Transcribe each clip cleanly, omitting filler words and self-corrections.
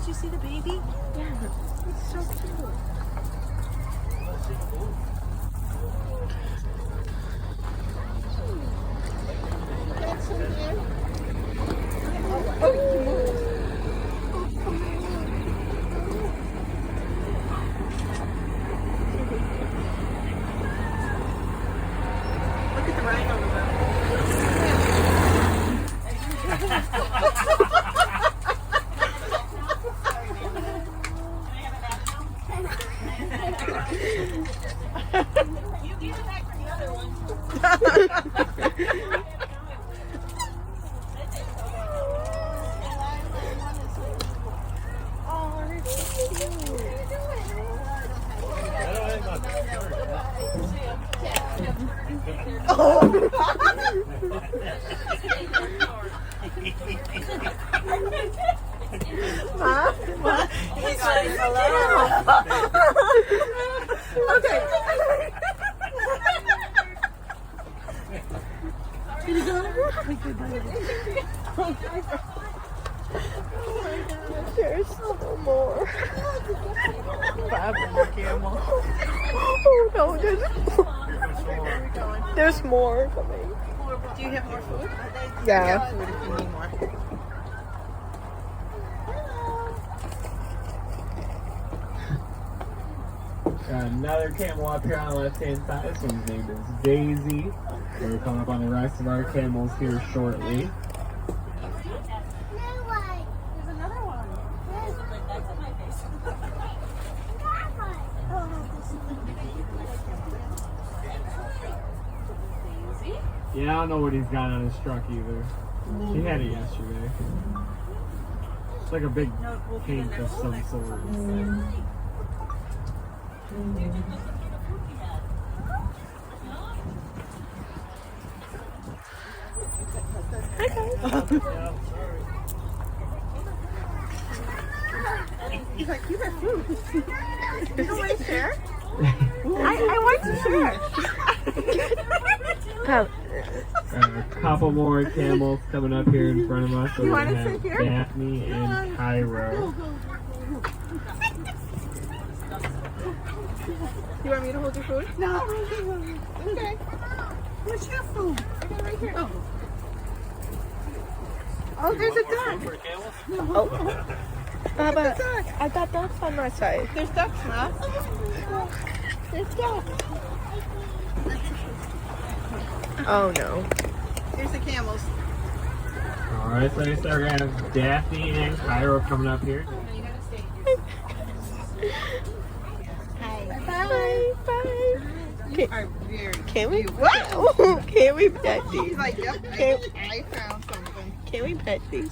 Did you see the baby? Yeah. It's so cute. That's in there. Look at the rhino on the mountain. You get it back for the other one. Oh, it's so cute. What are you doing? Oh! Huh? What? He's like, hello. Okay. Did he go? Oh my gosh, there's still more. 5 more camel. Oh no, there's more coming. Do you have more food? Yeah. Food if you need more. Got another camel up here on the left-hand side. This one's named is Daisy. We're coming up on the rest of our camels here shortly. There's another one. That's in my face. Yeah, I don't know what he's got on his truck either. He had it yesterday. It's like a big pink of some sort. He's like, you got food. You don't want to share? I want to share. A couple more camels coming up here in front of us. So You we want to have sit here? Daphne and Cairo. You want me to hold your food? No. Okay. What's your food? I got it right here. Oh. Oh, there's a duck. Oh. Baba, I got ducks on my side. There's ducks, Ma. There's ducks. Oh no. Here's the camels. Alright, so next we're going to have Daphne and Cairo coming up here. Hi. Bye. Bye. You are very Can we? cute. Wow. Can we pet He's these? like, yep, I found something. Can we pet these?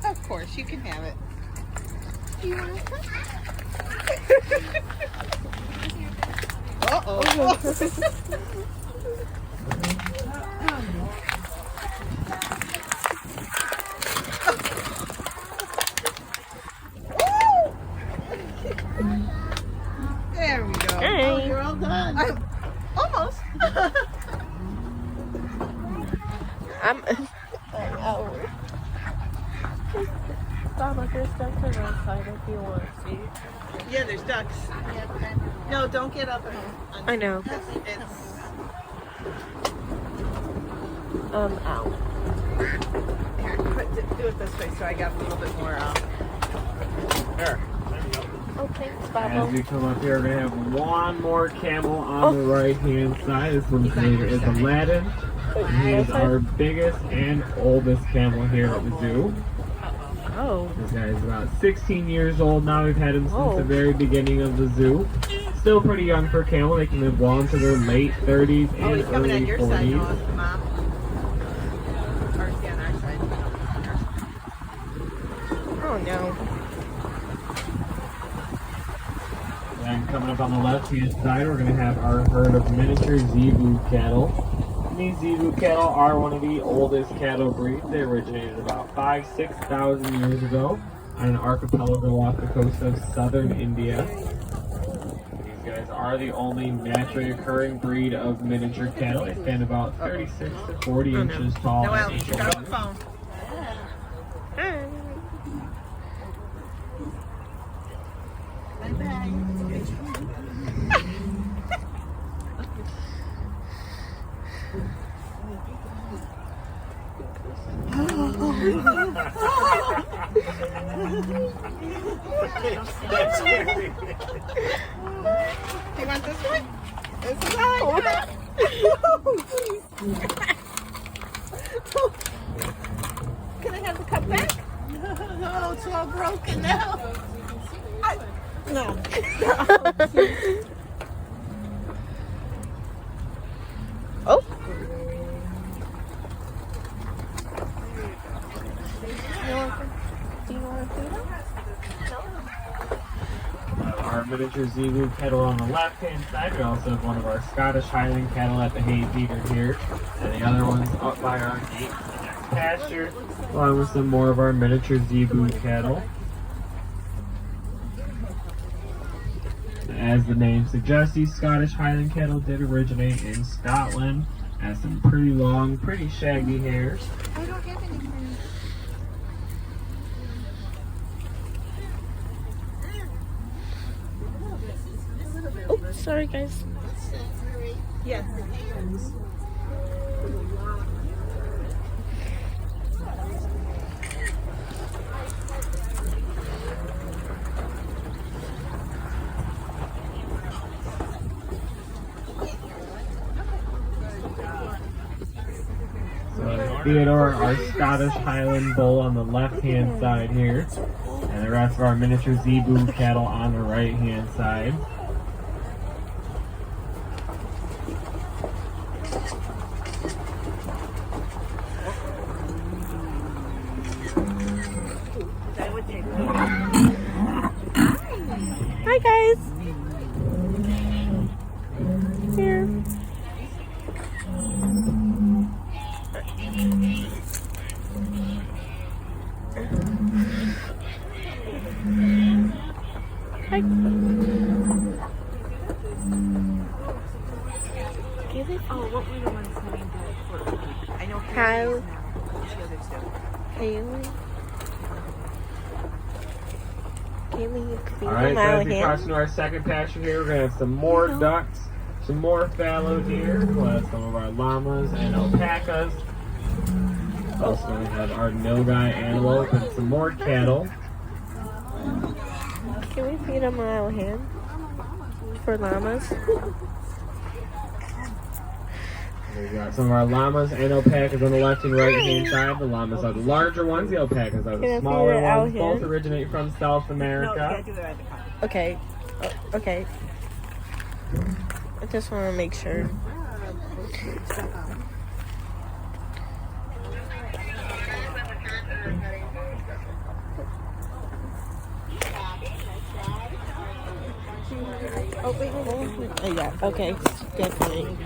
Of course, you can have it. You want to come? Uh-oh. There we go. Hey. Oh, you're all done. Almost. I'm out. Baba, there's ducks on our side if you want to see. Yeah, there's ducks. No, don't get up and I know. It's Out. here. Do it this way so I got a little bit more. There. Oh, thanks, As Baba. we come up here, we're going to have one more camel on the right-hand side. This one's name is Aladdin. He is our biggest and oldest camel here at the zoo. Oh. This guy is about 16 years old now. We've had him since Whoa. the very beginning of the zoo. Still pretty young for a camel. They can live well into their late 30s Oh, and he's coming on early your side, 40s. Mom. Or is he on our side? Oh no. And coming up on the left-hand side, we're going to have our herd of miniature zebu cattle. And these zebu cattle are one of the oldest cattle breeds. They originated about 6,000 years ago on an archipelago off the coast of southern India. These guys are the only naturally occurring breed of miniature cattle. They stand about 36 to 40 inches tall. Noel, at each pick up the shoulder. phone. Hi. You want this one? This is all I got. Can I have the cup back? No, it's all broken now. No. Oh. Do you want to feed them? Our miniature Zebu kettle on the left-hand side. We also have one of our Scottish Highland cattle at the hay feeder here. And the other one's up by our gate in the next pasture, along with some more of our miniature Zebu cattle. As the name suggests, these Scottish Highland cattle did originate in Scotland. Has some pretty long, pretty shaggy hairs. I don't have anything. Oh, sorry guys. Yes. Theodore, our Scottish Highland bull on the left-hand side here, and the rest of our miniature Zebu cattle on the right-hand side. Hi guys. Here. Hi. Oh, what were the ones named for? I know Kyle. now. What's the other two? Haley. Haley, you could be Alright, my so as we hand. cross into our second pasture here, we're going to have some more ducks, some more fallow deer, we'll have some of our llamas and alpacas. Also going to have our Nogai antelope and some more cattle. Can we feed them our hand? For llamas? We've got some of our llamas and alpacas on the left and right hand side. The llamas are the larger ones, the alpacas are Can I the smaller feed it out ones. Both here? originate from South No, you America. gotta do that at the car. Okay. Okay. I just want to make sure. Oh, wait, hold on. Oh, yeah. Okay. Definitely.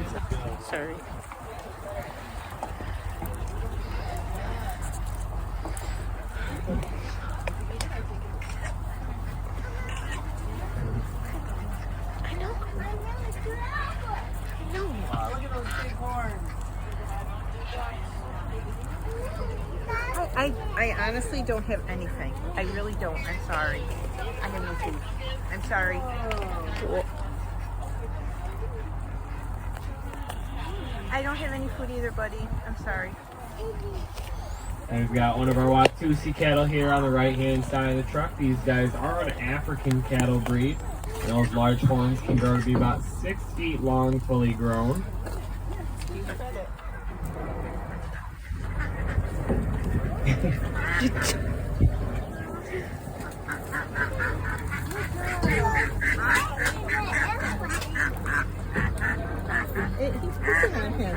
Sorry. I know. Look at those big horns. I honestly don't have anything. I really don't. I'm sorry. I have no food. I'm sorry. I don't have any food either, buddy. I'm sorry. And we've got one of our Watusi cattle here on the right hand side of the truck. These guys are an African cattle breed. And those large horns can grow to be about 6 feet long, fully grown. He's pissing on him.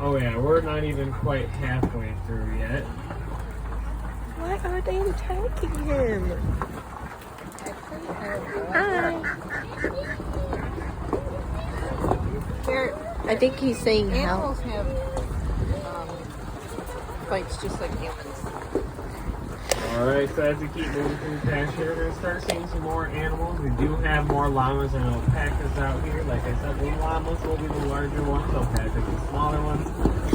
Oh yeah, we're not even quite halfway through yet. Why are they attacking him? Hi. I think he's saying Animals help. have fights just like humans. Alright, so as we keep moving through the pasture, we're going to start seeing some more animals. We do have more llamas and alpacas out here. Like I said, the llamas will be the larger ones, alpacas the smaller ones.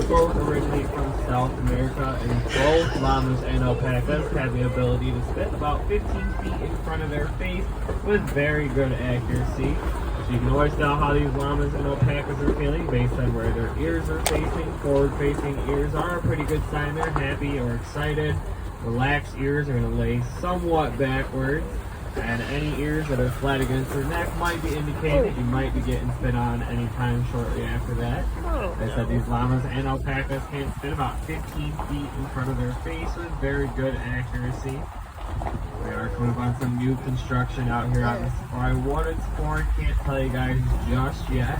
Both originate from South America, and both llamas and alpacas have the ability to spit about 15 feet in front of their face with very good accuracy. So you can always tell how these llamas and alpacas are feeling based on where their ears are facing. Forward-facing ears are a pretty good sign they're happy or excited. Relaxed ears are going to lay somewhat backwards, and any ears that are flat against their neck might be indicating that you might be getting spit on anytime shortly after that. Like I said, these llamas and alpacas can spit about 15 feet in front of their face with very good accuracy. We are coming up on some new construction out here on the safari. What it's for, can't tell you guys just yet.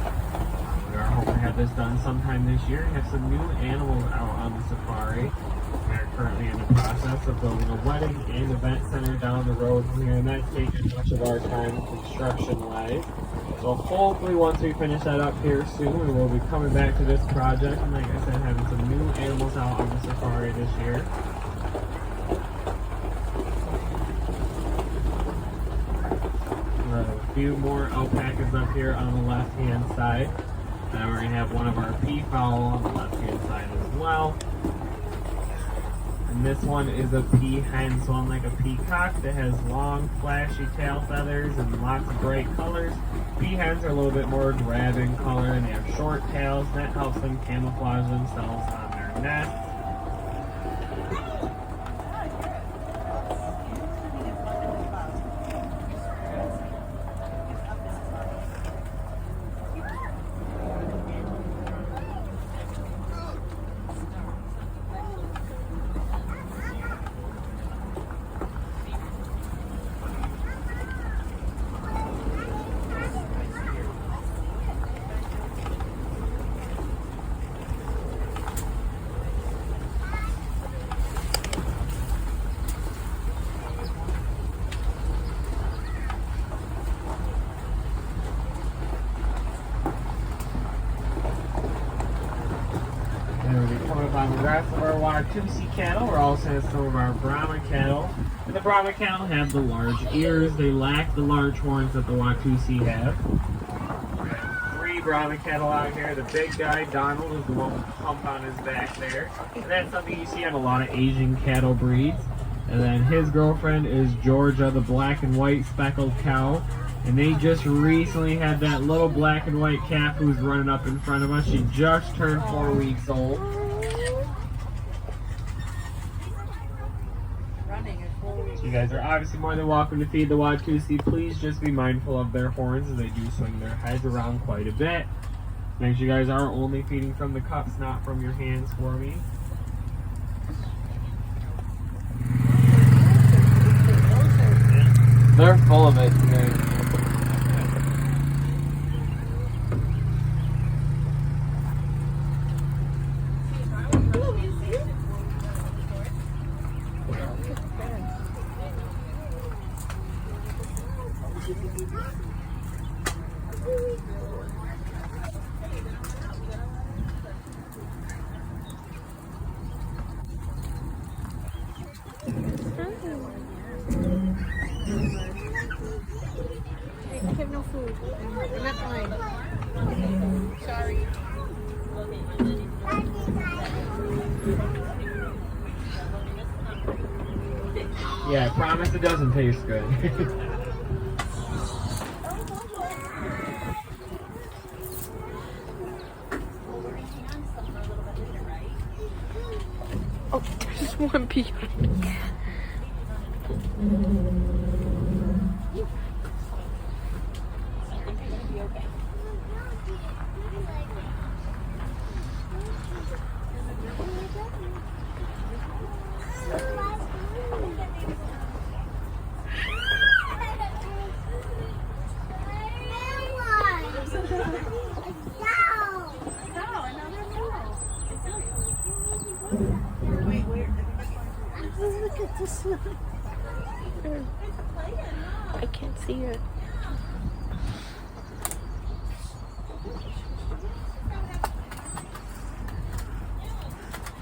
We are hoping to have this done sometime this year and have some new animals out on the safari. We are currently in the process of building a wedding and event center down the road from here, and that's taking much of our time construction-wise. So hopefully once we finish that up here soon, we will be coming back to this project, and like I said, having some new animals out on the safari this year. A few more alpacas up here on the left-hand side. Then we're going to have one of our peafowl on the left-hand side as well. And this one is a peahen, so unlike a peacock that has long, flashy tail feathers and lots of bright colors, peahens are a little bit more drab in color, and they have short tails, and that helps them camouflage themselves on their nests. On the rest of our Watusi cattle, we're also have some of our Brahma cattle. And the Brahma cattle have the large ears. They lack the large horns that the Watusi have. We have 3 Brahma cattle out here. The big guy, Donald, is the one with the hump on his back there. And that's something you see on a lot of Asian cattle breeds. And then his girlfriend is Georgia, the black and white speckled cow. And they just recently had that little black and white calf who's running up in front of us. She just turned 4 weeks old. You guys are obviously more than welcome to feed the Watusi. Please just be mindful of their horns as they do swing their heads around quite a bit. Make sure you guys are only feeding from the cups, not from your hands for me. They're full of it today. I have no food. I'm not fine. Sorry. Yeah, I promise it doesn't taste good. Oh, there's one pea. Look at this Yes. I can't see it.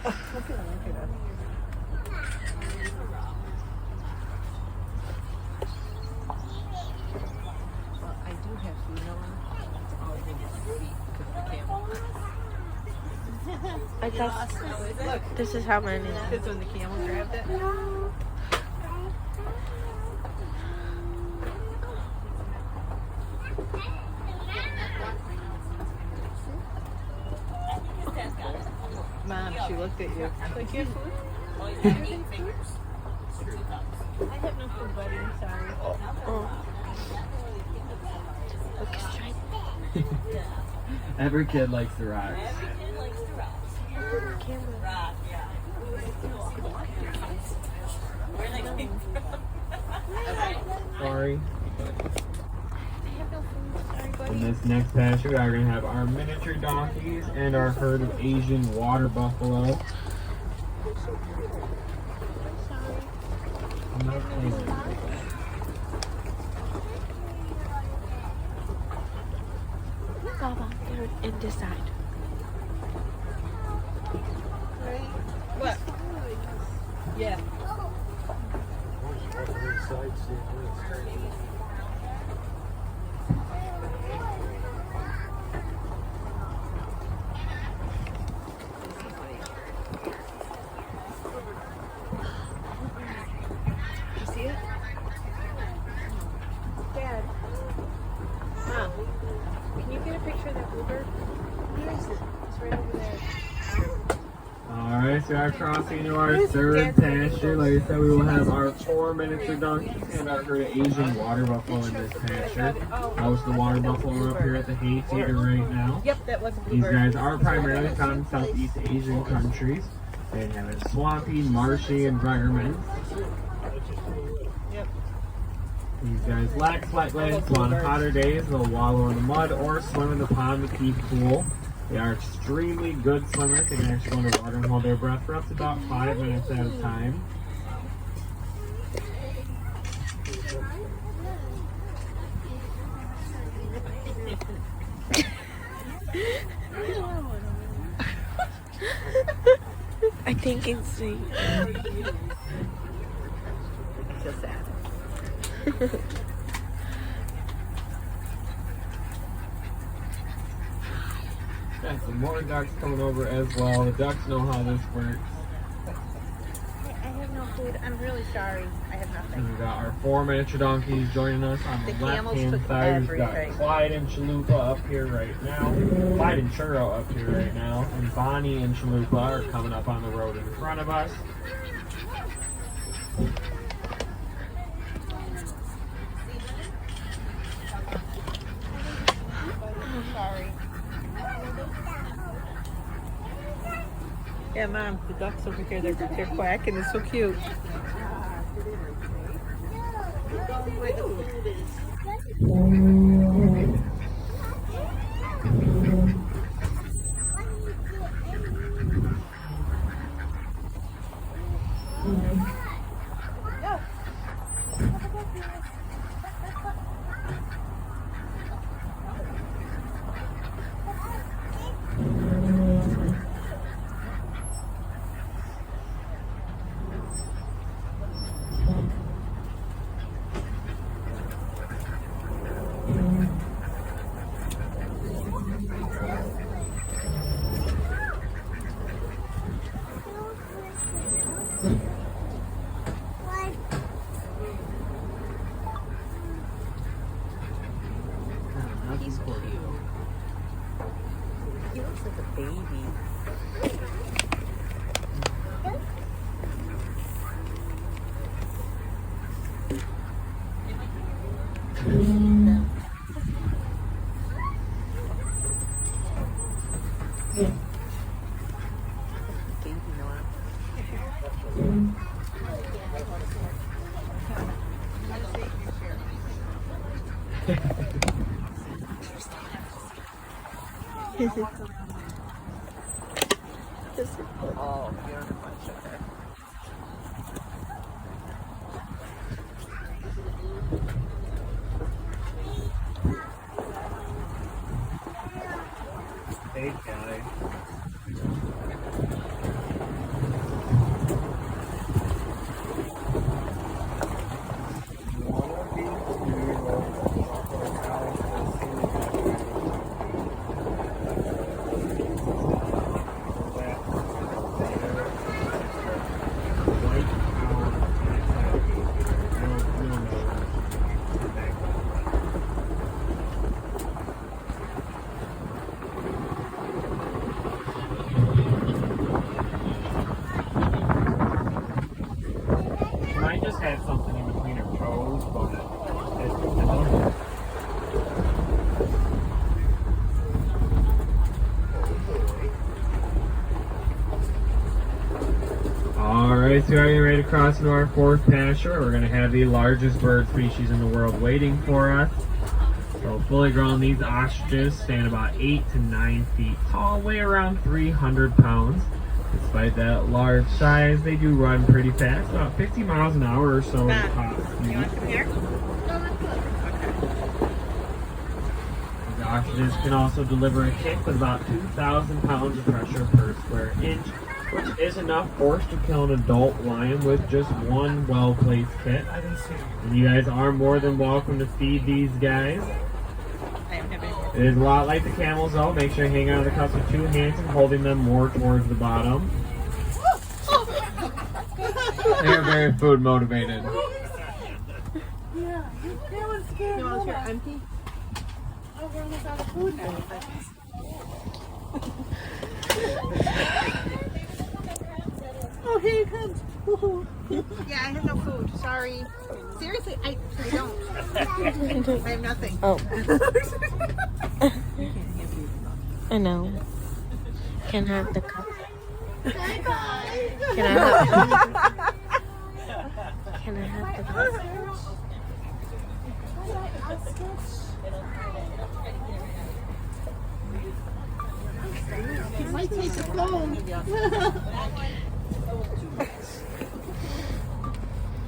I do have food on. I'll give you some feet because the camel. I thought Look, this is how many. because when the camel grabbed it. Mom, she looked at you. Like, you have food? Oh, you have 8 fingers. I have no food, buddy. I'm sorry. Oh. Look, it's trying. Every kid likes the rocks. Every kid likes to rock. Camera. Rock, yeah. Where they came from. Sorry. I have no food. Sorry, In buddy. this next pasture, we are going to have our miniature donkeys and our herd of Asian water buffalo. Baba, they're in this side. What? Yeah. You see it? Dad. Mom. Can you get a picture of that bluebird? Where is it? It's right over there. Alright, so we are crossing into our third pasture. Like I said, we will have our 4 miniature donkeys and our herd of Asian water buffalo in this pasture. Most of the water buffalo are up here at the hay feeder right now. Yep, that was a These bluebird. guys are primarily found in Southeast Asian countries. They have a swampy, marshy environment. Yep. These guys lack flat legs, so on hotter days they'll wallow in the mud or swim in the pond to keep cool. They are extremely good swimmers. They can actually go underwater and hold their breath for up to about 5 minutes at a time. I think it's the. It's so sad. Got some more ducks coming over as well. The ducks know how this works. I have no food. I'm really sorry. I have nothing. We've got our 4 miniature donkeys joining us on the The camels left-hand took side. We've got everything. Clyde and Chalupa up here right now. Clyde and Churro up here right now. And Bonnie and Chalupa are coming up on the road in front of us. Sorry. Yeah, Mom, the ducks over here, they're quacking. It's so cute. He's cute. He looks like a baby. Baby Nora. Oh, you don't have much up there. Hey, guy. Might just have something in between her toes, but Alright, so are you ready to cross into our fourth pasture? We're going to have the largest bird species in the world waiting for us. So fully grown, these ostriches stand about 8 to 9 feet tall, weigh around 300 pounds. Despite that large size, they do run pretty fast, about 50 miles an hour or so at top speed. You want some here? The ostriches can also deliver a kick with about 2,000 pounds of pressure per square inch, which is enough force to kill an adult lion with just one well-placed hit. And you guys are more than welcome to feed these guys. It is a lot like the camels though. Make sure you hang on to the cuffs with 2 hands and holding them more towards the bottom. They are very food motivated. Yeah, that was scared. You want your empty? Oh, we're almost out of food now. Oh, here he comes. Yeah, I have no food. Sorry. Seriously, I don't. I have nothing. Oh. I know. Can I have the cup? Can I have Can I have the cup? He might take the phone.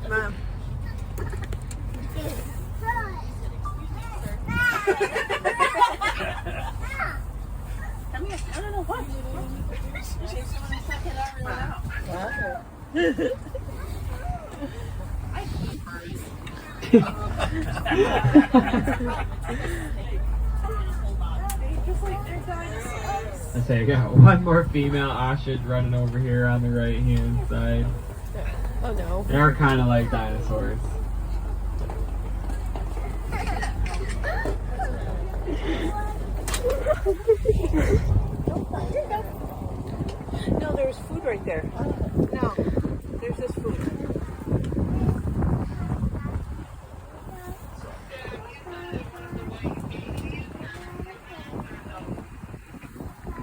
Mom. Come here. I don't know what. I say I got one more female ostrich running over here on the right hand side. Oh no. They're kind of like dinosaurs. No, there's food right there. No, there's this food.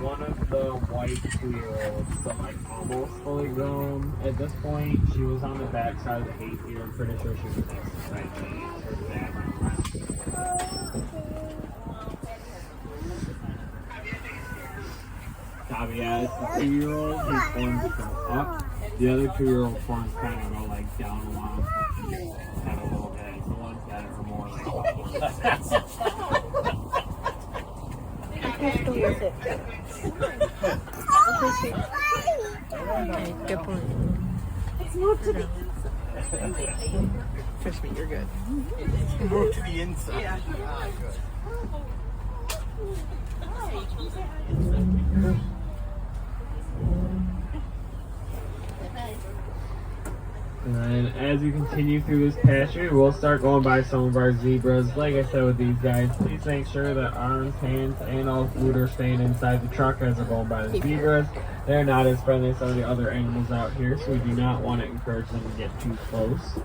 One of the white 2-year-olds, so like almost fully grown at this point. She was on the back side of the hay feeder. I'm pretty sure she was exercising her back. Dobby has the 2-year-old whose forms go up. The other 2-year-old forms kind of go like down along, kind of a little bit. The ones that are more like Okay, good point. Let's move to the Trust me, you're good. Move to the inside. Yeah. And as we continue through this pasture, we'll start going by some of our zebras. Like I said with these guys, please make sure that arms, hands, and all food are staying inside the truck as we're going by the zebras. They're not as friendly as some of the other animals out here, so we do not want to encourage them to get too close.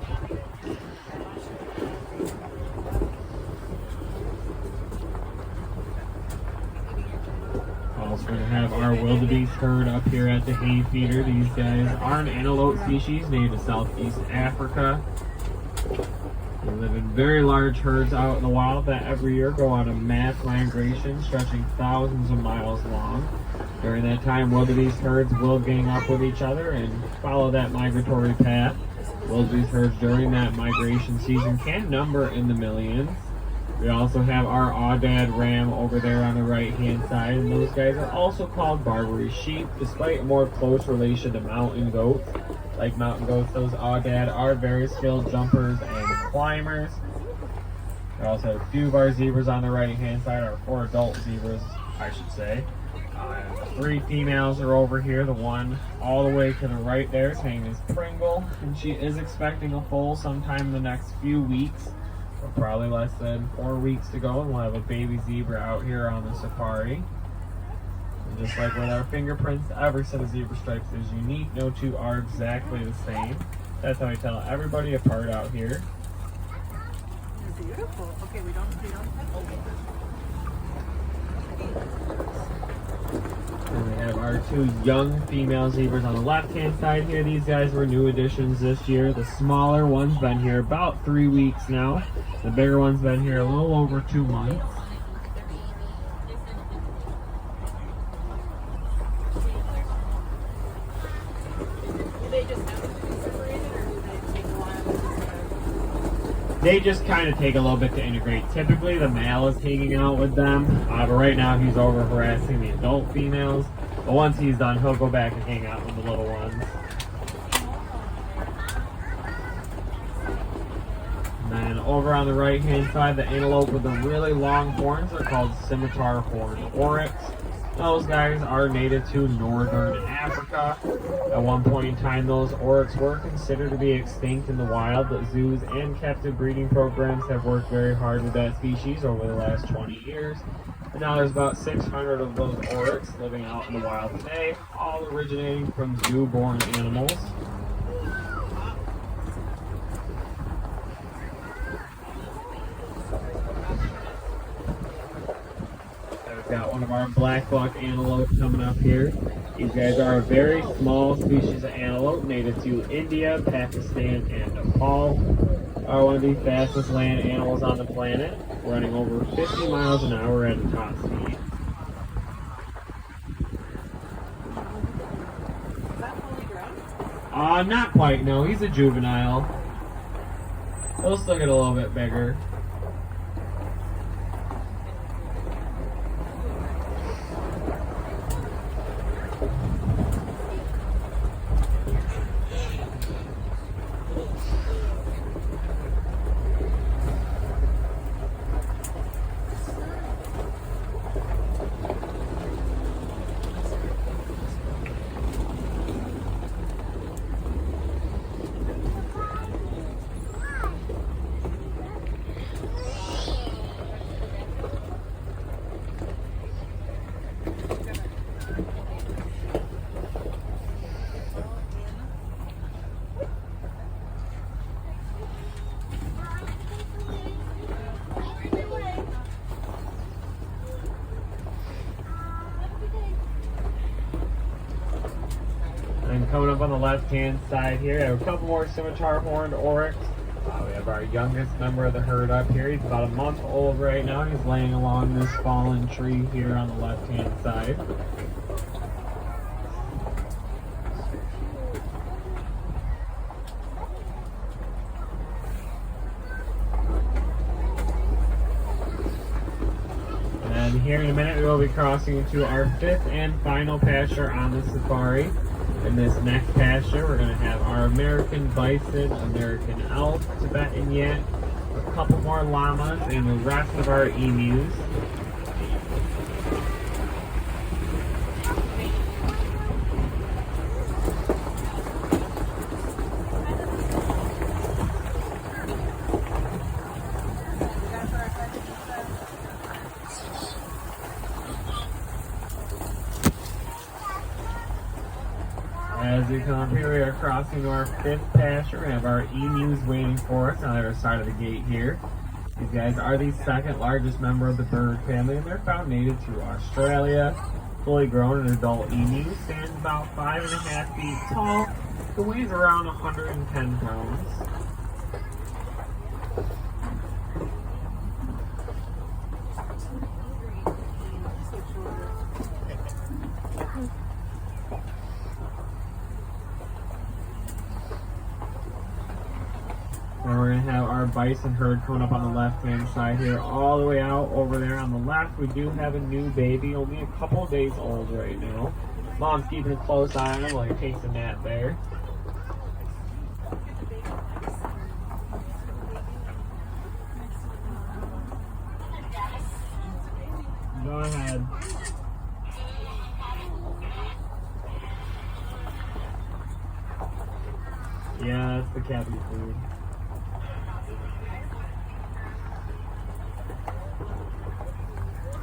Also going to have our wildebeest herd up here at the hay feeder. These guys are an antelope species native to Southeast Africa. They live in very large herds out in the wild that every year go on a mass migration stretching thousands of miles long. During that time, wildebeest herds will gang up with each other and follow that migratory path. Wildebeest herds during that migration season can number in the millions. We also have our Aoudad ram over there on the right hand side, and those guys are also called Barbary sheep, despite a more close relation to mountain goats. Like mountain goats, those Aoudad are very skilled jumpers and climbers. We also have 2 of our zebras on the right hand side, our 4 adult zebras, I should say. The 3 females are over here. The one all the way to the right there, his name is Pringle, and she is expecting a foal sometime in the next few weeks. Probably less than 4 weeks to go, and we'll have a baby zebra out here on the safari. And just like with our fingerprints, every set of zebra stripes is unique. No two are exactly the same. That's how we tell everybody apart out here. They're beautiful. Okay, we don't. And we have our 2 young female zebras on the left-hand side here. These guys were new additions this year. The smaller one's been here about 3 weeks now. The bigger one's been here a little over 2 months. They just kind of take a little bit to integrate. Typically, the male is hanging out with them, but right now he's over harassing the adult females. But once he's done, he'll go back and hang out with the little ones. And then over on the right-hand side, the antelope with the really long horns are called scimitar horned oryx. Those guys are native to northern Africa. At one point in time, those oryx were considered to be extinct in the wild, but zoos and captive breeding programs have worked very hard with that species over the last 20 years. And now there's about 600 of those oryx living out in the wild today, all originating from zoo-born animals. Got one of our black buck antelope coming up here. These guys are a very small species of antelope native to India, Pakistan, and Nepal. Are one of the fastest land animals on the planet, running over 50 miles an hour at a top speed. Is that fully grown? Not quite, no. He's a juvenile. He'll still get a little bit bigger. And coming up on the left-hand side here, I have a couple more scimitar horned oryx. We have our youngest member of the herd up here. He's about a month old right now. He's laying along this fallen tree here on the left-hand side. And here in a minute, we will be crossing into our 5th and final pasture on the safari. In this next pasture, we're going to have our American bison, American elk, Tibetan yak, a couple more llamas, and the rest of our emus. As we come up here, we are crossing to our 5th pasture. We have our emus waiting for us on the other side of the gate here. These guys are the 2nd largest member of the bird family, and they're found native to Australia. Fully grown and adult emu stands about 5.5 feet tall. It weighs around 110 pounds. And we're going to have our our bison herd coming up on the left-hand side here. All the way out over there on the left, we do have a new baby, only a couple of days old right now. Mom's keeping a close eye on him while he takes a nap there. Go ahead. Yeah, that's the cabby food.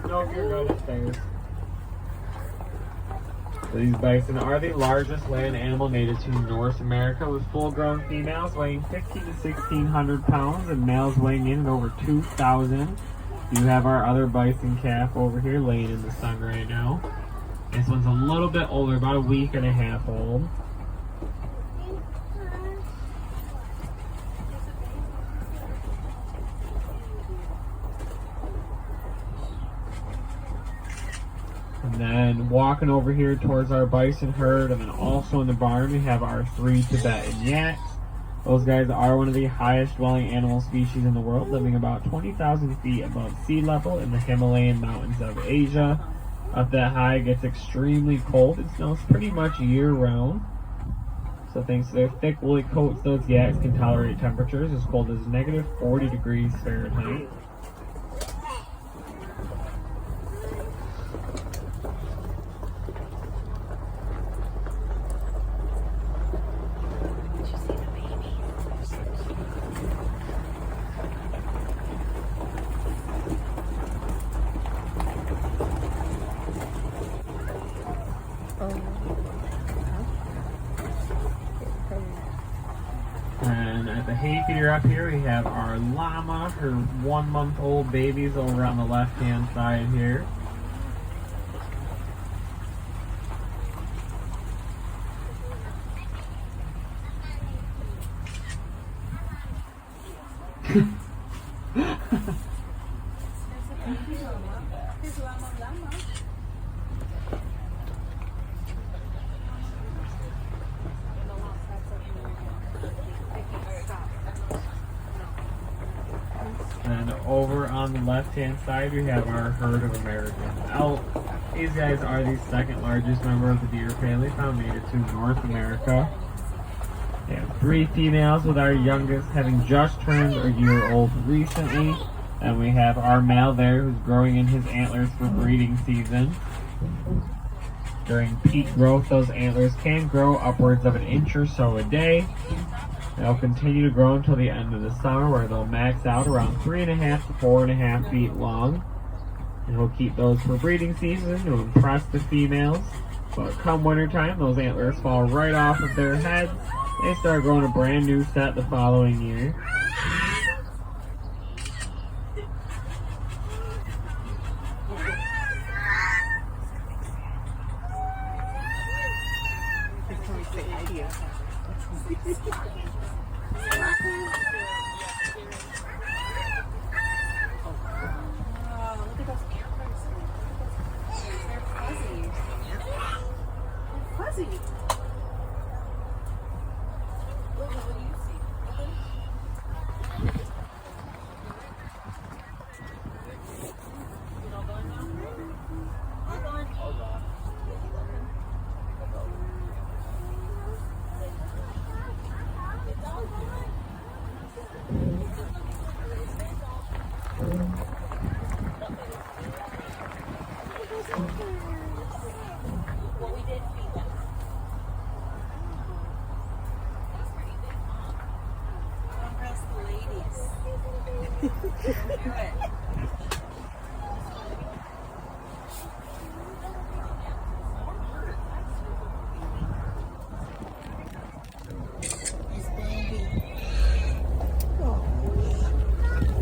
Nope, you're good upstairs. So these bison are the largest land animal native to North America, with full-grown females weighing 1,500 to 1,600 pounds and males weighing in at over 2,000. You have our other bison calf over here laying in the sun right now. This one's a little bit older, about a week and a half old. And then walking over here towards our bison herd, and then also in the barn we have our 3 Tibetan yaks. Those guys are one of the highest dwelling animal species in the world, living about 20,000 feet above sea level in the Himalayan mountains of Asia. Up that high, it gets extremely cold. It snows pretty much year round. So thanks to their thick woolly coats, those yaks can tolerate temperatures as cold as negative 40 degrees Fahrenheit. And at the hay feeder up here, we have our llama, her 1-month-old babies over on the left-hand side here. And over on the left-hand side, we have our herd of American elk. These guys are the second largest member of the deer family found native to North America. We have 3 females, with our youngest having just turned a year old recently. And we have our male there who's growing in his antlers for breeding season. During peak growth, those antlers can grow upwards of an inch or so a day. They'll continue to grow until the end of the summer, where they'll max out around 3.5 to 4.5 feet long. And we'll keep those for breeding season to impress the females. But come wintertime, those antlers fall right off of their heads. They start growing a brand new set the following year.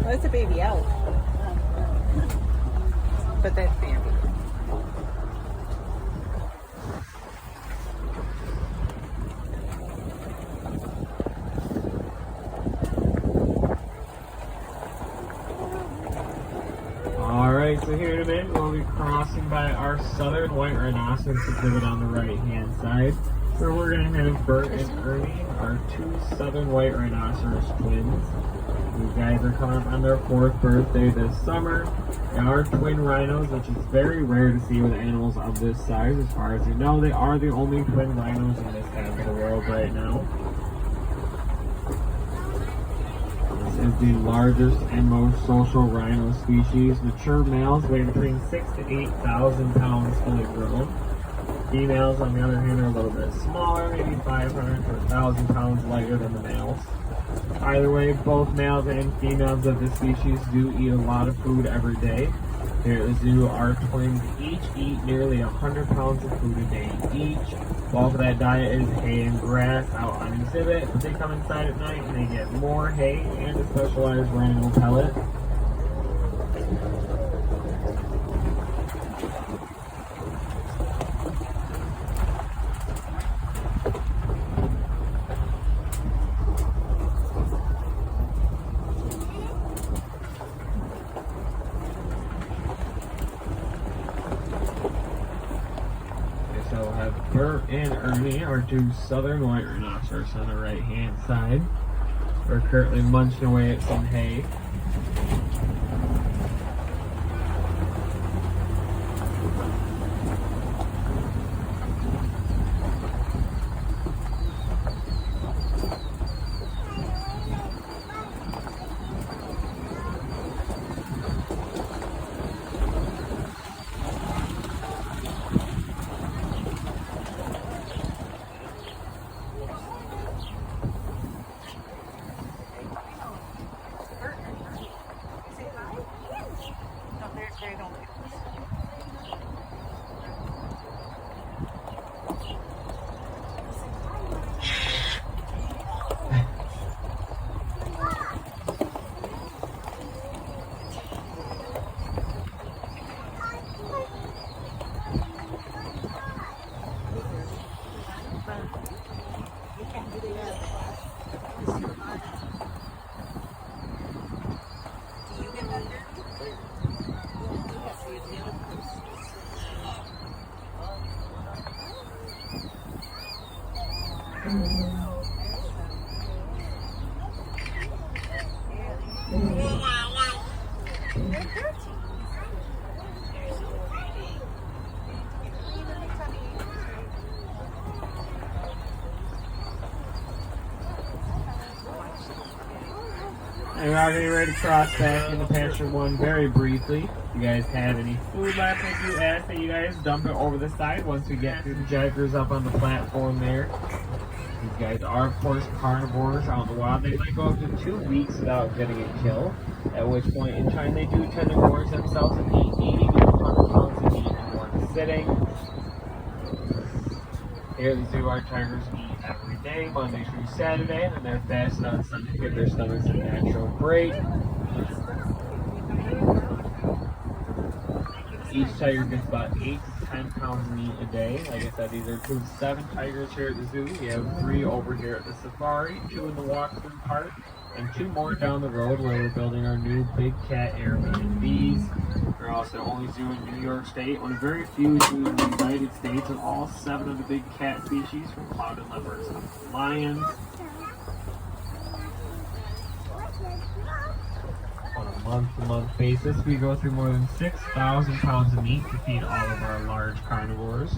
Well, it's a baby elk. But that's Bambi. Alright, so here in a minute we'll be crossing by our southern white rhinoceros exhibit on the right hand side. So we're going to have Bert and Ernie, our two southern white rhinoceros twins. These guys are coming up on their 4th birthday this summer. They are twin rhinos, which is very rare to see with animals of this size. As far as you know, they are the only twin rhinos in this half of the world right now. This is the largest and most social rhino species. Mature males weigh between 6,000 to 8,000 pounds fully grown. Females, on the other hand, are a little bit smaller, maybe 500 to 1,000 pounds lighter than the males. Either way, both males and females of this species do eat a lot of food every day. Here at the zoo, our twins each eat nearly 100 pounds of food a day each. Bulk of that diet is hay and grass out on exhibit, but they come inside at night and they get more hay and a specialized rhino pellet. So we'll have Bert and Ernie, our two southern white rhinoceros, on the right hand side. We're currently munching away at some hay. And we're all getting ready to cross back into pasture 1 very briefly. If you guys have any food left, I do ask that you guys dump it over the side once we get through the jaggers up on the platform there. These guys are, of course, carnivores out in the wild. They might go up to 2 weeks without getting a kill, at which point in time they do tend to gorge themselves and eat 80 to 100 pounds of meat in one sitting. Here at the zoo, our tigers eat every day, Monday through Saturday, and then they're fasted on Sunday to give their stomachs a natural break. Each tiger gets about 8 to 10 pounds of meat a day. Like I said, these are 2 of 7 tigers here at the zoo. We have 3 over here at the safari, 2 in the walk-through park, and 2 more down the road where we're building our new big cat Airbnbs. We're also the only zoo in New York State, one of very few zoos in the United States, and all 7 of the big cat species, from clouded leopards up to lions. On a month-to-month basis, we go through more than 6,000 pounds of meat to feed all of our large carnivores.